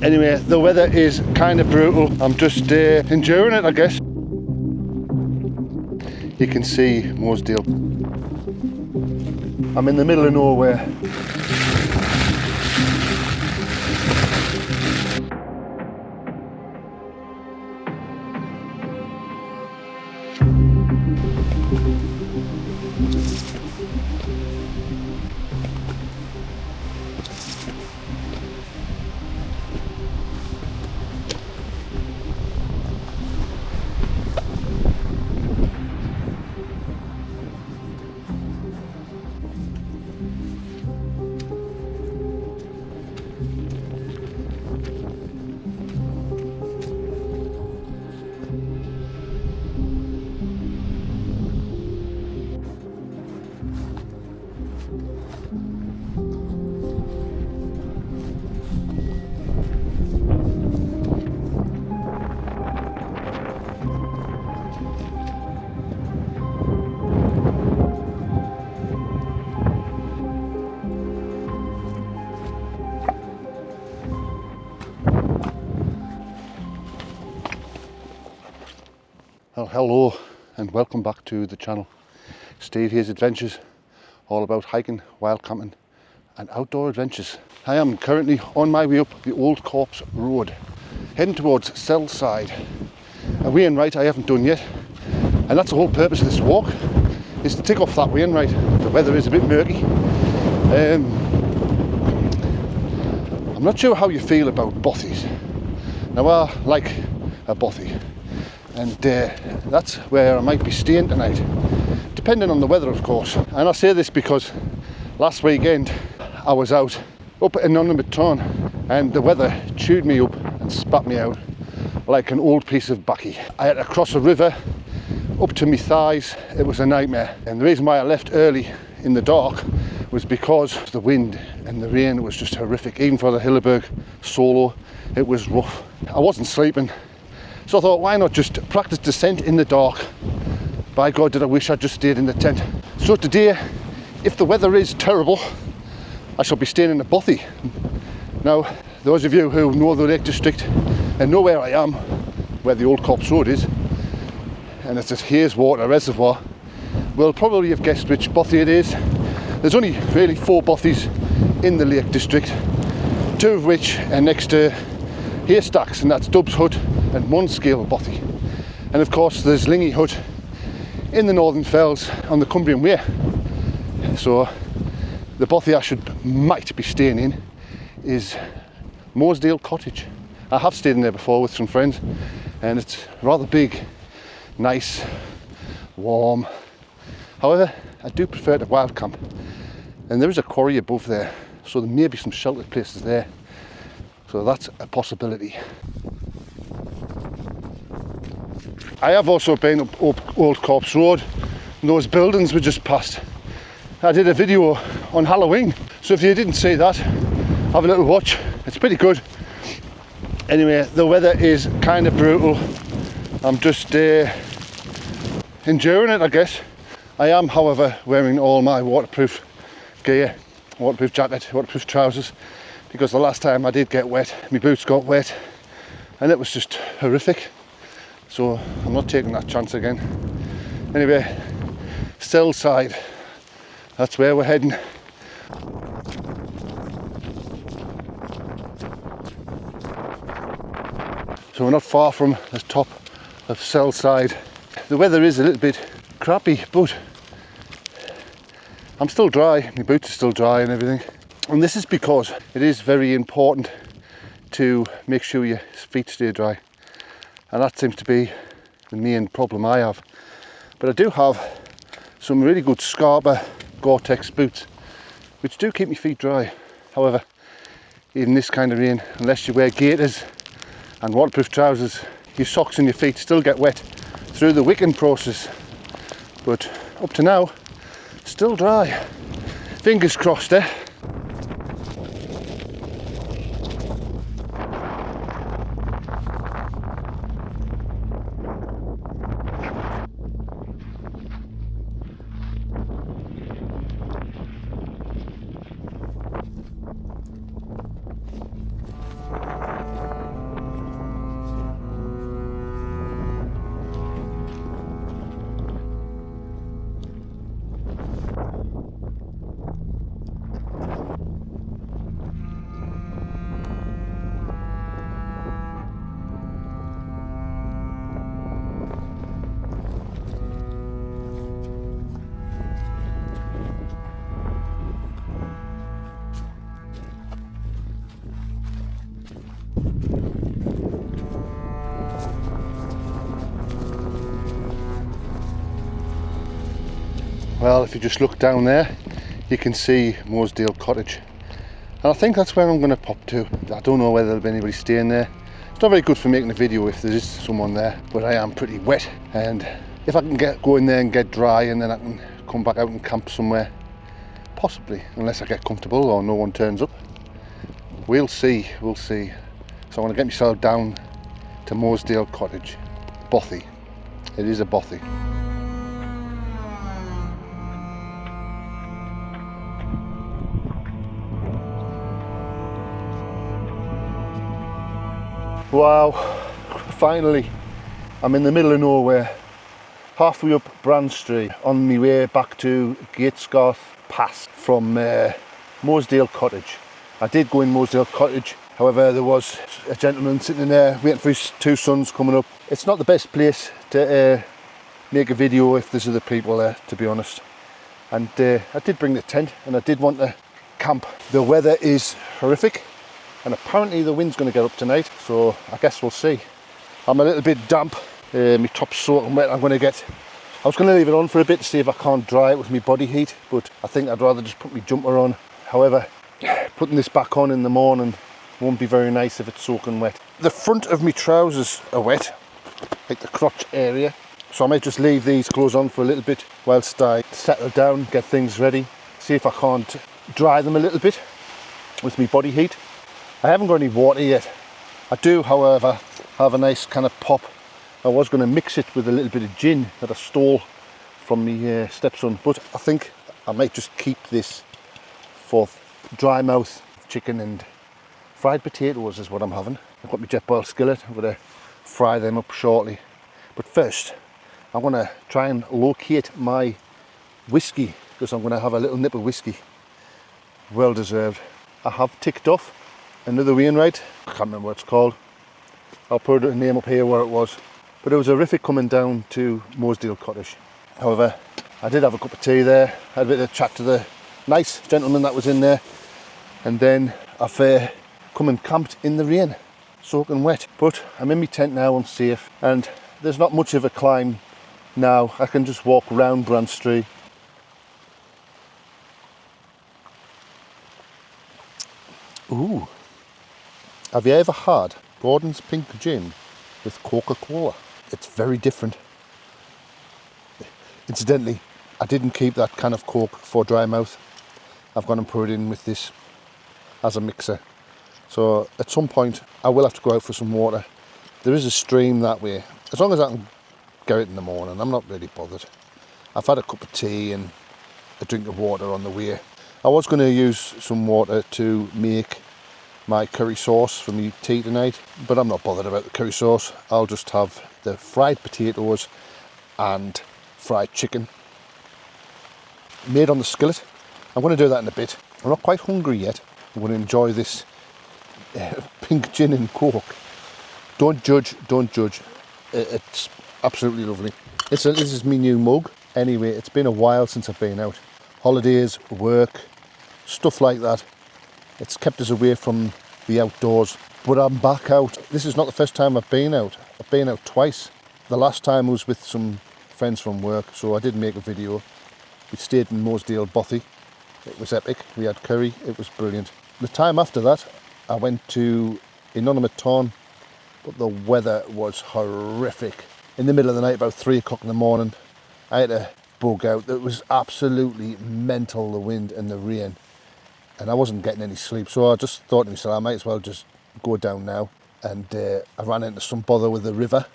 Anyway, the weather is kind of brutal. I'm just enduring it, I guess. You can see Mosedale. I'm in the middle of nowhere. Well, hello and welcome back to the channel. Steve here's Adventures, all about hiking, wild camping and outdoor adventures. I am currently on my way up the Old Corpse Road, heading towards Sellside. A way in right I haven't done yet, and that's the whole purpose of this walk, is to tick off that way in right. The weather is a bit murky. I'm not sure how you feel about bothies. Now I like a bothy, and that's where I might be staying tonight, depending on the weather of course. And I say this because last weekend I was out up at Nonamaton and the weather chewed me up and spat me out like an old piece of baccy. I had to cross a river up to my thighs. It was a nightmare, and the reason why I left early in the dark was because the wind and the rain was just horrific. Even for the Hilleberg solo, it was rough. I wasn't sleeping. So I thought, why not just practice descent in the dark? By God, did I wish I'd just stayed in the tent. So today, if the weather is terrible, I shall be staying in a bothy. Now, those of you who know the Lake District and know where I am, where the Old Corpse Road is, and it's at Hayeswater Reservoir, will probably have guessed which bothy it is. There's only really 4 bothies in the Lake District, 2 of which are next to haystacks, and that's Dubbs Hut and Munscale bothy. And of course there's Lingy Hut in the Northern Fells on the Cumbrian Way. So the bothy I might be staying in is Mosedale Cottage. I have stayed in there before with some friends, and it's rather big, nice, warm. However, I do prefer to wild camp, and there is a quarry above there, so there may be some sheltered places there. So that's a possibility. I have also been up Old Corpse Road, and those buildings we just passed. I did a video on Halloween, so if you didn't see that, have a little watch. It's pretty good. Anyway, the weather is kind of brutal. I'm just enduring it, I guess. I am, however, wearing all my waterproof gear, waterproof jacket, waterproof trousers, because the last time I did get wet, my boots got wet, and it was just horrific. So I'm not taking that chance again. Anyway, Sellside, that's where we're heading. So we're not far from the top of Sellside. The weather is a little bit crappy, but I'm still dry, my boots are still dry and everything. And this is because it is very important to make sure your feet stay dry. And that seems to be the main problem I have. But I do have some really good Scarpa Gore-Tex boots, which do keep my feet dry. However, even this kind of rain, unless you wear gaiters and waterproof trousers, your socks and your feet still get wet through the wicking process. But up to now, still dry. Fingers crossed, eh? Well, if you just look down there, you can see Mosedale Cottage. And I think that's where I'm going to pop to. I don't know whether there'll be anybody staying there. It's not very good for making a video if there is someone there, but I am pretty wet. And if I can go in there and get dry, and then I can come back out and camp somewhere, possibly, unless I get comfortable or no one turns up. We'll see, we'll see. So I want to get myself down to Mosedale Cottage. Bothy. It is a bothy. Wow, finally, I'm in the middle of nowhere, halfway up Bran Street, on my way back to Gatesgarth Pass from Mosedale Cottage. I did go in Mosedale Cottage, however there was a gentleman sitting in there waiting for his two sons coming up. It's not the best place to make a video if there's other people there, to be honest. And I did bring the tent and I did want to camp. The weather is horrific. And apparently the wind's going to get up tonight, so I guess we'll see. I'm a little bit damp, my top's soaking wet. I was going to leave it on for a bit to see if I can't dry it with my body heat, but I think I'd rather just put my jumper on. However, putting this back on in the morning won't be very nice if it's soaking wet. The front of my trousers are wet, like the crotch area, so I might just leave these clothes on for a little bit whilst I settle down, get things ready, see if I can't dry them a little bit with my body heat. I haven't got any water yet. I do, however, have a nice kind of pop. I was going to mix it with a little bit of gin that I stole from my stepson, but I think I might just keep this for dry mouth chicken and fried potatoes is what I'm having. I've got my jet boiled skillet. I'm going to fry them up shortly. But first, I'm going to try and locate my whiskey, because I'm going to have a little nip of whiskey. Well deserved. I have ticked off another Wainwright. I can't remember what it's called. I'll put a name up here where it was. But it was horrific coming down to Mosedale Cottage. However, I did have a cup of tea there, had a bit of chat to the nice gentleman that was in there, and then I've come and camped in the rain, soaking wet. But I'm in my tent now, I'm safe, and there's not much of a climb now. I can just walk around Bran Street. Ooh. Have you ever had Gordon's Pink Gin with Coca-Cola? It's very different. Incidentally, I didn't keep that can of Coke for dry mouth. I've gone and put it in with this as a mixer. So at some point I will have to go out for some water. There is a stream that way. As long as I can get it in the morning, I'm not really bothered. I've had a cup of tea and a drink of water on the way. I was going to use some water to make my curry sauce for me tea tonight, but I'm not bothered about the curry sauce. I'll just have the fried potatoes and fried chicken made on the skillet. I'm going to do that in a bit. I'm not quite hungry yet. I'm going to enjoy this pink gin and Coke. Don't judge, don't judge. It's absolutely lovely. This is my new mug. Anyway, it's been a while since I've been out. Holidays, work, stuff like that. It's kept us away from the outdoors, but I'm back out. This is not the first time I've been out. I've been out twice. The last time was with some friends from work, so I did make a video. We stayed in Mosedale Bothy. It was epic. We had curry. It was brilliant. The time after that, I went to Inanimate Tarn, but the weather was horrific. In the middle of the night, about 3 o'clock in the morning, I had to bug out. It was absolutely mental, the wind and the rain. And I wasn't getting any sleep, so I just thought to myself, I might as well just go down now. And I ran into some bother with the river.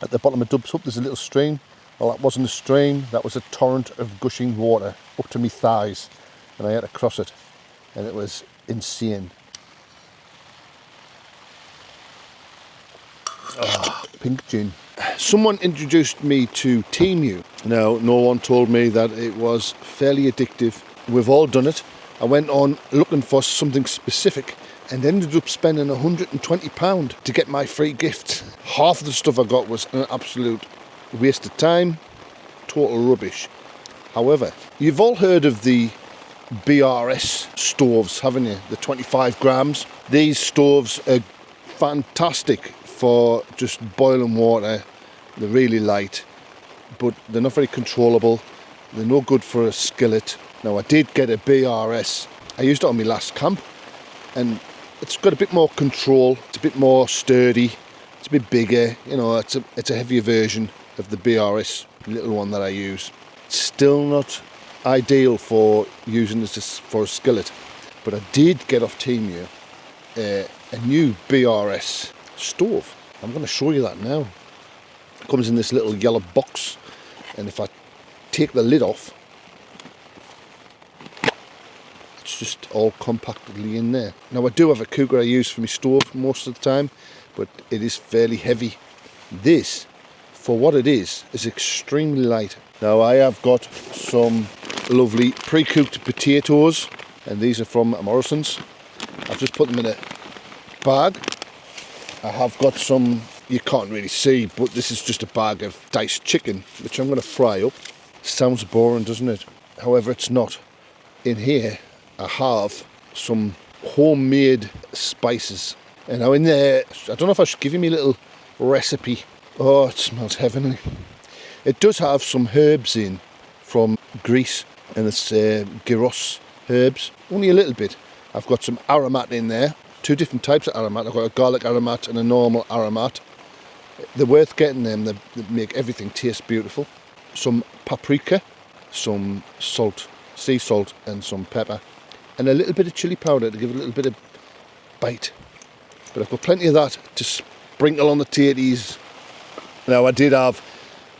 At the bottom of Dubs Up, there's a little stream. Well, that wasn't a stream, that was a torrent of gushing water up to my thighs. And I had to cross it, and it was insane. Pink gin. Someone introduced me to Temu. Now, no one told me that it was fairly addictive. We've all done it. I went on looking for something specific and ended up spending £120 to get my free gift. Half of the stuff I got was an absolute waste of time, total rubbish. However, you've all heard of the BRS stoves, haven't you? The 25 grams. These stoves are fantastic for just boiling water. They're really light, but they're not very controllable. They're no good for a skillet. Now I did get a BRS. I used it on my last camp, and it's got a bit more control. It's a bit more sturdy. It's a bit bigger. You know, it's a heavier version of the BRS, little one that I use. It's still not ideal for using this for a skillet, but I did get off Temu a new BRS stove. I'm going to show you that now. It comes in this little yellow box, and if I take the lid off, it's just all compactly in there. Now I do have a cooker I use for my stove most of the time, but it is fairly heavy. This, for what it is extremely light. Now I have got some lovely pre-cooked potatoes, and these are from Morrison's. I've just put them in a bag. I have got some, you can't really see, but this is just a bag of diced chicken, which I'm going to fry up. Sounds boring, doesn't it? However, it's not. In here, I have some homemade spices. And now in there, I don't know if I should give you my little recipe. Oh, it smells heavenly. It does have some herbs in from Greece, and it's gyros herbs. Only a little bit. I've got some aromat in there. Two different types of aromat. I've got a garlic aromat and a normal aromat. They're worth getting them. They make everything taste beautiful. Some paprika, some salt, sea salt, and some pepper, and a little bit of chili powder to give it a little bit of bite. But I've got plenty of that to sprinkle on the tatties. Now I did have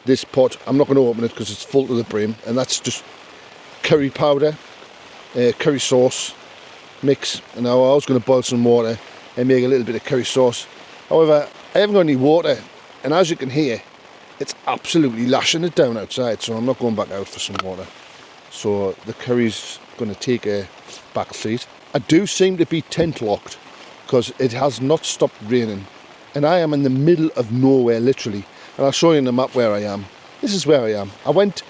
this pot. I'm not going to open it because it's full to the brim, and that's just curry powder, curry sauce mix. And now I was going to boil some water and make a little bit of curry sauce. However, I haven't got any water, and as you can hear, it's absolutely lashing it down outside, so I'm not going back out for some water. So the curry's going to take a back seat. I do seem to be tent locked because it has not stopped raining, and I am in the middle of nowhere, literally. And I'll show you on the map where I am. This is where I am. I went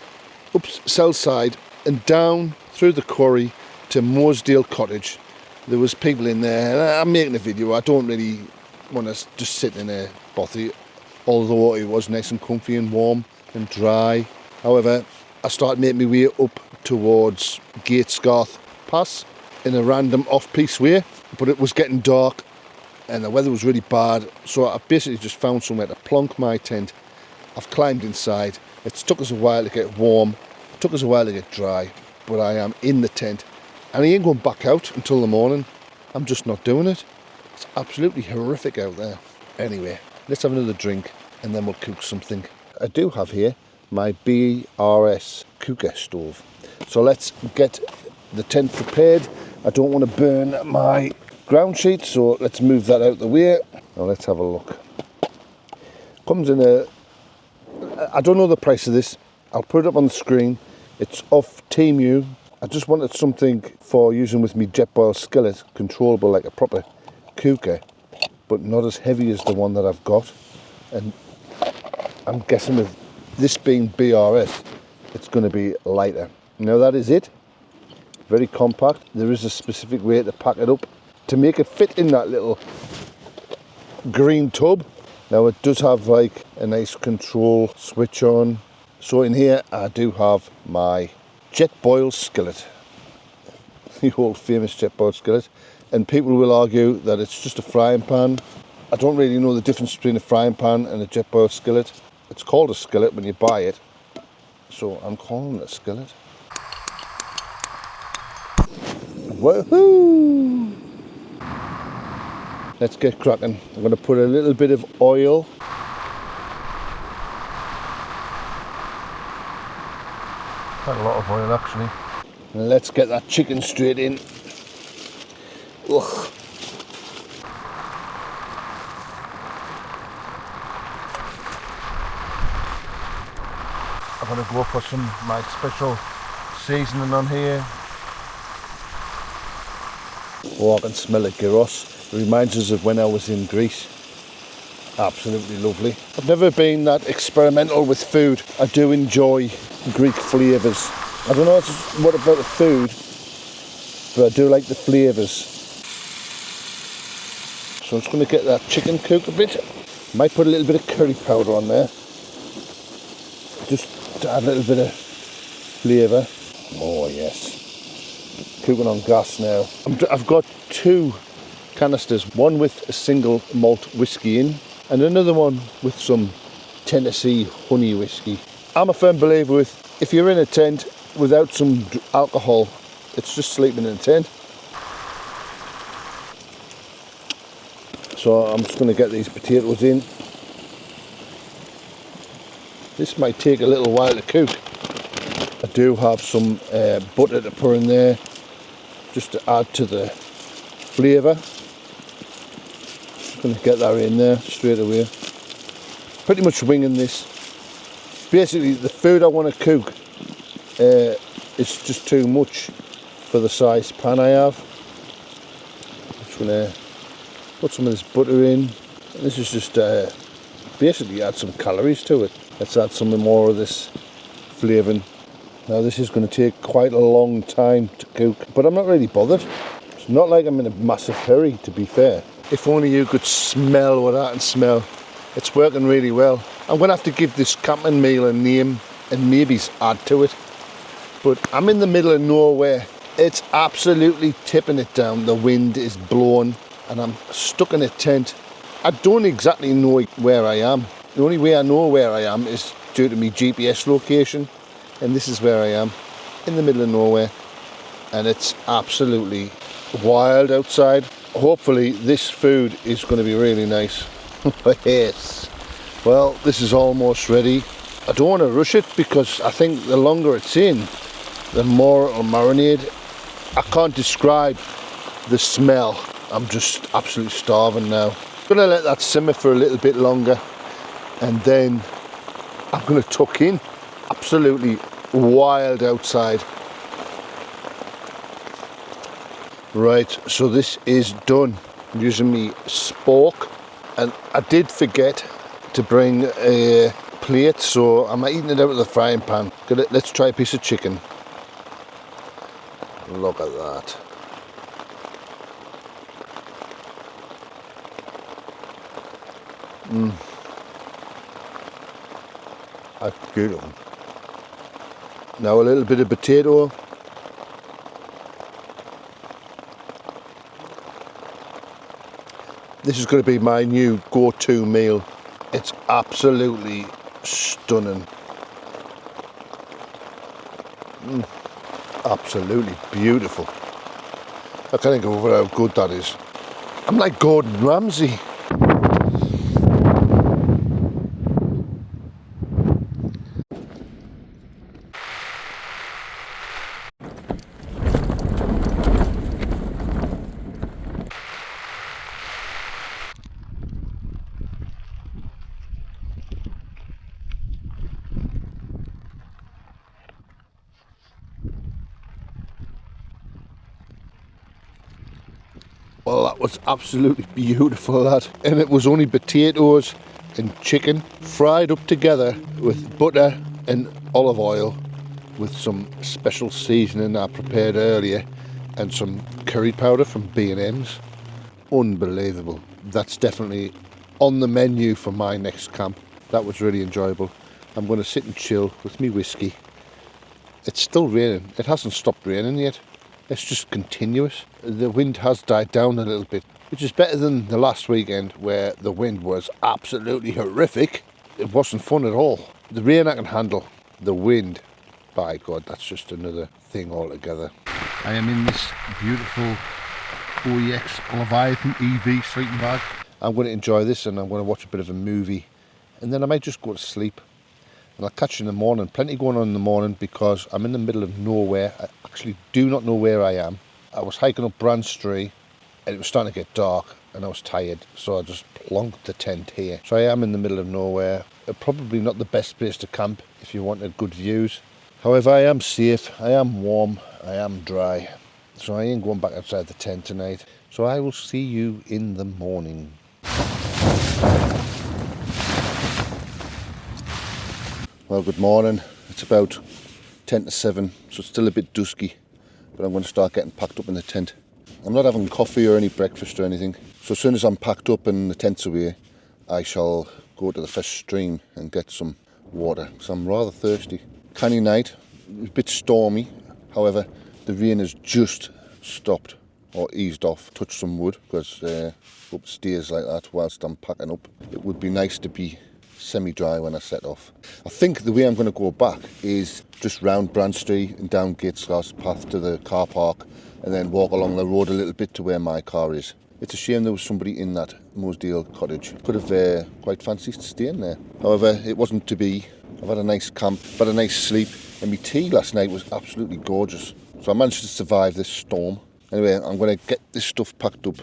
up south side and down through the quarry to Mosedale Cottage. There was people in there, and I'm making a video. I don't really want to just sit in a bothy, although it was nice and comfy and warm and dry. However, I started making my way up towards Gatesgarth Pass in a random off-piste way, but it was getting dark and the weather was really bad, so I basically just found somewhere to plonk my tent. I've climbed inside. It's took us a while to get warm, it took us a while to get dry, but I am in the tent, and I ain't going back out until the morning. I'm just not doing it. It's absolutely horrific out there. Anyway, let's have another drink and then we'll cook something. I do have here my BRS cooker stove, so let's get the tent prepared. I don't want to burn my ground sheet, so let's move that out the way. Now let's have a look. Comes in a, I don't know the price of this. I'll put it up on the screen. It's off Temu. I just wanted something for using with me jet boil skillet, controllable like a proper cooker, but not as heavy as the one that I've got. And I'm guessing with this being BRS, it's going to be lighter. Now that is it. Very compact. There is a specific way to pack it up to make it fit in that little green tub. Now it does have like a nice control switch on. So in here I do have my jet boil skillet, the old famous jet boil skillet, and people will argue that it's just a frying pan. I don't really know the difference between a frying pan and a jet boil skillet. It's called a skillet when you buy it, so I'm calling it a skillet. Woohoo! Let's get cracking. I'm going to put a little bit of oil. Quite a lot of oil actually. And let's get that chicken straight in. Ugh. I'm going to go for some my special seasoning on here. Oh, I can smell it, gyros. It reminds us of when I was in Greece. Absolutely lovely. I've never been that experimental with food. I do enjoy Greek flavours. I don't know what about the food, but I do like the flavours. So I'm just going to get that chicken cooked a bit. Might put a little bit of curry powder on there, just to add a little bit of flavour. Oh yes, cooking on gas now. I've got 2 canisters, one with a single malt whiskey in and another one with some Tennessee honey whiskey. I'm a firm believer with, if you're in a tent without some alcohol, it's just sleeping in a tent. So I'm just going to get these potatoes in. This might take a little while to cook. I do have some butter to put in there just to add to the flavour. Just going to get that in there straight away. Pretty much winging this. Basically the food I want to cook is just too much for the size pan I have. I'm just going to put some of this butter in. This is just basically add some calories to it. Let's add some more of this flavouring. Now this is going to take quite a long time to cook, but I'm not really bothered. It's not like I'm in a massive hurry, to be fair. If only you could smell what I can smell. It's working really well. I'm going to have to give this camping meal a name and maybe add to it. But I'm in the middle of nowhere. It's absolutely tipping it down. The wind is blowing and I'm stuck in a tent. I don't exactly know where I am. The only way I know where I am is due to my GPS location. And this is where I am, in the middle of nowhere. And it's absolutely wild outside. Hopefully this food is going to be really nice. Yes. Well, this is almost ready. I don't want to rush it because I think the longer it's in, the more it'll marinate. I can't describe the smell. I'm just absolutely starving now. I'm going to let that simmer for a little bit longer and then I'm going to tuck in. Absolutely wild outside. Right, so this is done. I'm using me spork, and I did forget to bring a plate, so I'm eating it out of the frying pan. Let's try a piece of chicken. Look at that. That's beautiful. Now a little bit of potato. This is going to be my new go-to meal. It's absolutely stunning. Absolutely beautiful. I can't go over how good that is. I'm like Gordon Ramsay. Well, that was absolutely beautiful, that. And it was only potatoes and chicken fried up together with butter and olive oil with some special seasoning I prepared earlier and some curry powder from B&M's. Unbelievable. That's definitely on the menu for my next camp. That was really enjoyable. I'm going to sit and chill with me whiskey. It's still raining. It hasn't stopped raining yet. It's just continuous. The wind has died down a little bit, which is better than the last weekend where the wind was absolutely horrific. It wasn't fun at all. The rain I can handle. The wind, by God, that's just another thing altogether. I am in this beautiful OEX Leviathan EV sleeping bag. I'm going to enjoy this and I'm going to watch a bit of a movie and then I might just go to sleep. And I'll catch you in the morning. Plenty going on in the morning because I'm in the middle of nowhere. I actually do not know where I am. I was hiking up Branstree and it was starting to get dark and I was tired. So I just plonked the tent here. So I am in the middle of nowhere. Probably not the best place to camp if you wanted good views. However, I am safe, I am warm, I am dry. So I ain't going back outside the tent tonight. So I will see you in the morning. Well, good morning. It's about 10 to 7, so it's still a bit dusky, but I'm going to start getting packed up in the tent. I'm not having coffee or any breakfast or anything, so as soon as I'm packed up and the tent's away, I shall go to the first stream and get some water, because I'm rather thirsty. Canny night, a bit stormy. However, the rain has just stopped or eased off. Touched some wood because up stairs like that whilst I'm packing up. It would be nice to be semi-dry when I set off. I think the way I'm going to go back is just round Brand Street and down Gateshouse path to the car park and then walk along the road a little bit to where my car is. It's a shame there was somebody in that Mosedale cottage. Could have quite fancied staying there. However, it wasn't to be. I've had a nice camp, had a nice sleep, and my tea last night was absolutely gorgeous. So I managed to survive this storm. Anyway, I'm going to get this stuff packed up.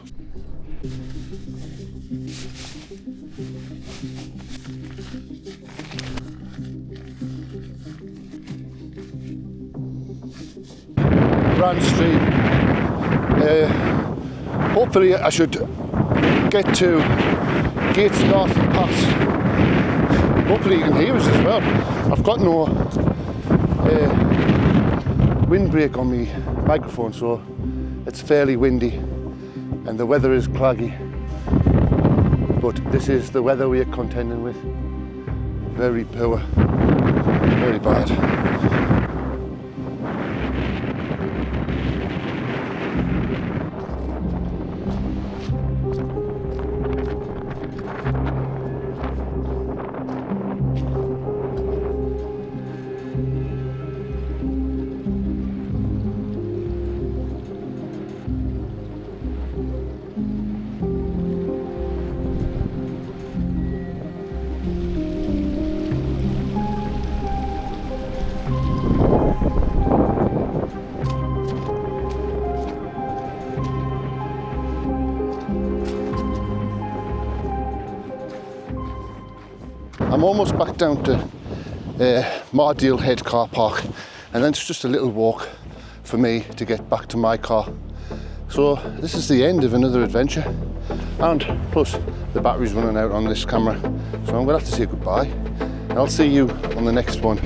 Brand Street. Hopefully I should get to Gates North Pass. Hopefully you can hear us as well. I've got no windbreak on my microphone, so it's fairly windy and the weather is claggy. But this is the weather we are contending with. Very poor, very bad. I'm almost back down to Mosedale Head car park, and then it's just a little walk for me to get back to my car. So this is the end of another adventure, and plus the battery's running out on this camera, so I'm gonna have to say goodbye, and I'll see you on the next one.